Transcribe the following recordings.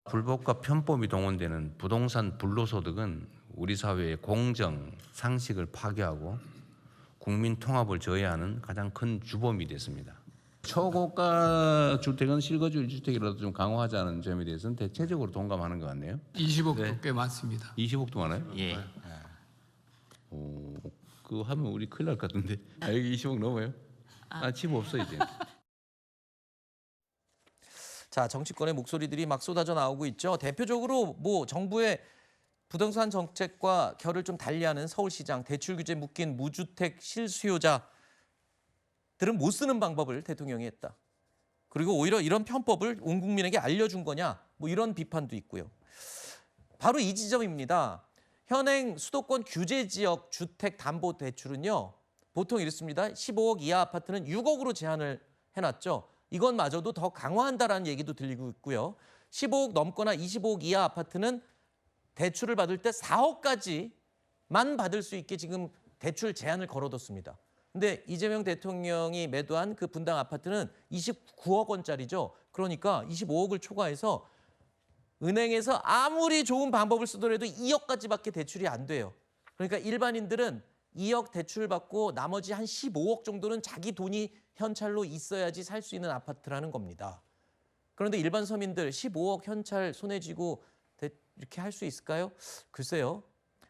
불법과 편법이 동원되는 부동산 불로소득은 우리 사회의 공정, 상식을 파괴하고 국민 통합을 저해하는 가장 큰 주범이 됐습니다. 초고가 주택은 실거주 1주택이라도 좀 강화하자는 점에 대해서는 대체적으로 동감하는 것 같네요. 20억도 꽤 많습니다. 20억도 많아요? 예. 그거 하면 우리 큰일 날 것 같은데. 여기 20억 넘어요? 집 없어 이제. 자, 정치권의 목소리들이 막 쏟아져 나오고 있죠. 대표적으로 뭐 정부의 부동산 정책과 결을 좀 달리하는 서울시장 대출 규제 묶인 무주택 실수요자들은 못 쓰는 방법을 대통령이 했다. 그리고 오히려 이런 편법을 온 국민에게 알려준 거냐, 뭐 이런 비판도 있고요. 바로 이 지점입니다. 현행 수도권 규제 지역 주택 담보 대출은요, 보통 이렇습니다. 15억 이하 아파트는 6억으로 제한을 해놨죠. 이것마저도 더 강화한다라는 얘기도 들리고 있고요. 15억 넘거나 25억 이하 아파트는 대출을 받을 때 4억까지만 받을 수 있게 지금 대출 제한을 걸어뒀습니다. 근데 이재명 대통령이 매도한 그 분당 아파트는 29억 원짜리죠. 그러니까 25억을 초과해서 은행에서 아무리 좋은 방법을 쓰더라도 2억까지밖에 대출이 안 돼요. 그러니까 일반인들은 2억 대출 받고 나머지 한 15억 정도는 자기 돈이 현찰로 있어야지 살 수 있는 아파트라는 겁니다. 그런데 일반 서민들 15억 현찰 손에 쥐고 이렇게 할 수 있을까요? 글쎄요.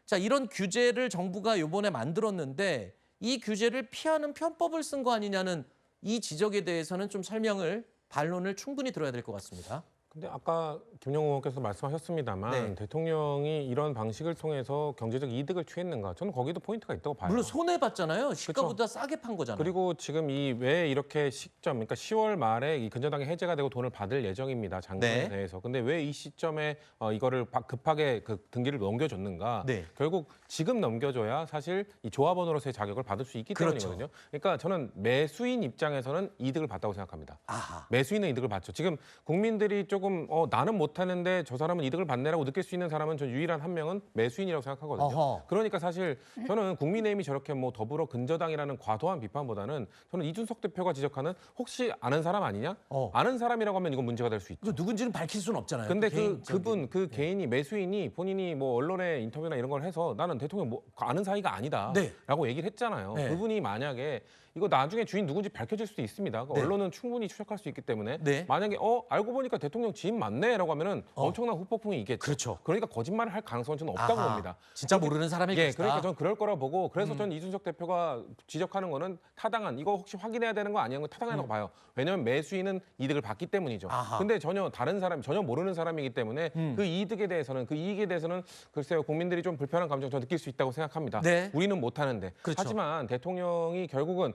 자, 이런 규제를 정부가 이번에 만들었는데 이 규제를 피하는 편법을 쓴 거 아니냐는 이 지적에 대해서는 좀 설명을, 반론을 충분히 들어야 될 것 같습니다. 근데 아까 김영우 의원께서 말씀하셨습니다만 네. 대통령이 이런 방식을 통해서 경제적 이득을 취했는가? 저는 거기도 포인트가 있다고 봐요. 물론 손해봤잖아요. 시가보다 싸게 판 거잖아요. 그리고 지금 이 왜 이렇게 시점, 그러니까 10월 말에 이 근저당이 해제가 되고 돈을 받을 예정입니다. 장관에 네. 대해서. 근데 왜 이 시점에 이거를 급하게 그 등기를 넘겨줬는가? 네. 결국 지금 넘겨줘야 사실 이 조합원으로서의 자격을 받을 수 있기 그렇죠. 때문이거든요. 그러니까 저는 매수인 입장에서는 이득을 봤다고 생각합니다. 아하. 매수인은 이득을 봤죠. 지금 국민들이 조금 나는 못하는데 저 사람은 이득을 받네라고 느낄 수 있는 사람은 전 유일한 한 명은 매수인이라고 생각하거든요. 어허. 그러니까 사실 저는 국민의힘이 저렇게 뭐 더불어 근저당이라는 과도한 비판보다는 저는 이준석 대표가 지적하는 혹시 아는 사람 아니냐? 아는 사람이라고 하면 이건 문제가 될 수 있죠. 그 누군지는 밝힐 수는 없잖아요. 근데 개인적인. 개인이 매수인이 본인이 뭐 언론에 인터뷰나 이런 걸 해서 나는 대통령 뭐 아는 사이가 아니다라고 네. 얘기를 했잖아요. 네. 그분이 만약에 이거 나중에 주인 누군지 밝혀질 수도 있습니다. 그러니까 네. 언론은 충분히 추적할 수 있기 때문에 네. 만약에 알고 보니까 대통령 지인 맞네라고 하면은 엄청난 후폭풍이 있겠죠. 그렇죠. 그러니까 거짓말을 할 가능성은 저는 없다고 아하. 봅니다. 진짜 모르는 사람일 예, 것이다. 그러니까 저는 그럴 거라고 보고 그래서 저는 이준석 대표가 지적하는 거는 타당한 이거 혹시 확인해야 되는 거 아니냐는 건 타당하다고 봐요. 왜냐하면 매수인은 이득을 받기 때문이죠. 아하. 근데 전혀 다른 사람 전혀 모르는 사람이기 때문에 그 이득에 대해서는 그 이익에 대해서는 글쎄요 국민들이 좀 불편한 감정 저 느낄 수 있다고 생각합니다. 네. 우리는 못 하는데 그렇죠. 하지만 대통령이 결국은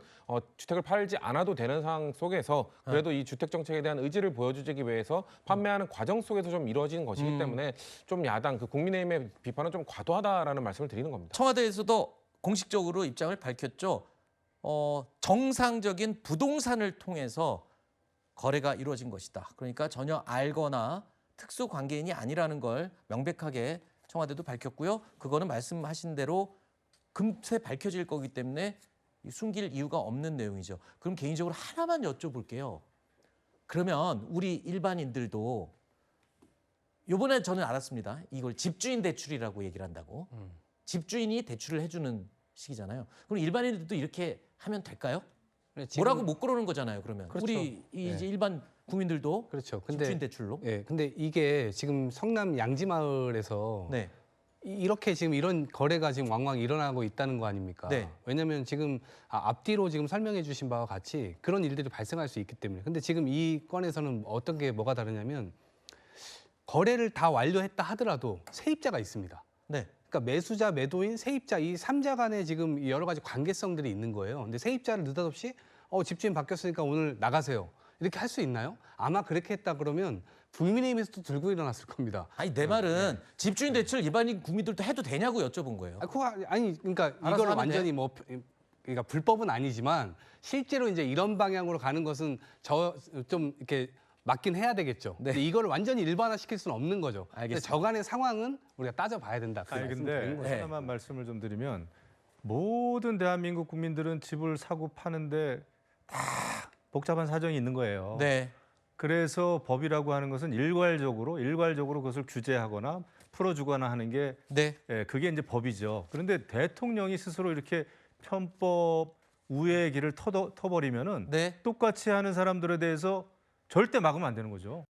주택을 팔지 않아도 되는 상황 속에서 그래도 이 주택 정책에 대한 의지를 보여주기 위해서 판매하는 과정 속에서 좀 이루어지는 것이기 때문에 좀 야당 그 국민의힘의 비판은 좀 과도하다라는 말씀을 드리는 겁니다. 청와대에서도 공식적으로 입장을 밝혔죠. 정상적인 부동산을 통해서 거래가 이루어진 것이다. 그러니까 전혀 알거나 특수 관계인이 아니라는 걸 명백하게 청와대도 밝혔고요. 그거는 말씀하신 대로 금세 밝혀질 거기 때문에 숨길 이유가 없는 내용이죠. 그럼 개인적으로 하나만 여쭤볼게요. 그러면 우리 일반인들도 요번에 저는 알았습니다. 이걸 집주인 대출이라고 얘기를 한다고. 집주인이 대출을 해주는 식이잖아요. 그럼 일반인들도 이렇게 하면 될까요? 뭐라고 못 그러는 거잖아요. 그러면 그렇죠. 우리 이제 일반 국민들도 그렇죠. 근데 집주인 대출로. 근데 이게 지금 성남 양지마을에서 네. 이렇게 지금 이런 거래가 지금 왕왕 일어나고 있다는 거 아닙니까? 네. 왜냐하면 지금 앞뒤로 지금 설명해 주신 바와 같이 그런 일들이 발생할 수 있기 때문에. 근데 지금 이 건에서는 어떤 게 뭐가 다르냐면 거래를 다 완료했다 하더라도 세입자가 있습니다. 네. 그러니까 매수자, 매도인, 세입자 이 3자 간에 지금 여러 가지 관계성들이 있는 거예요. 근데 세입자를 느닷없이 집주인 바뀌었으니까 오늘 나가세요. 이렇게 할 수 있나요? 아마 그렇게 했다 그러면 국민의힘에서도 들고 일어났을 겁니다. 아니 내 말은 집주인 대출 일반인 국민들도 해도 되냐고 여쭤본 거예요. 그러니까 알아서 이거를 하면 완전히 그러니까 불법은 아니지만 실제로 이제 이런 방향으로 가는 것은 좀 이렇게 맞긴 해야 되겠죠. 네. 근데 이거를 완전히 일반화시킬 수는 없는 거죠. 근데 알겠습니다. 저간의 상황은 우리가 따져봐야 된다. 아니 근데 말씀드리는 거죠. 하나만 말씀을 좀 드리면 모든 대한민국 국민들은 집을 사고 파는데 다 복잡한 사정이 있는 거예요. 네. 그래서 법이라고 하는 것은 일괄적으로 그것을 규제하거나 풀어주거나 하는 게 네. 그게 이제 법이죠. 그런데 대통령이 스스로 이렇게 편법 우회의 길을 터버리면은 네. 똑같이 하는 사람들에 대해서 절대 막으면 안 되는 거죠.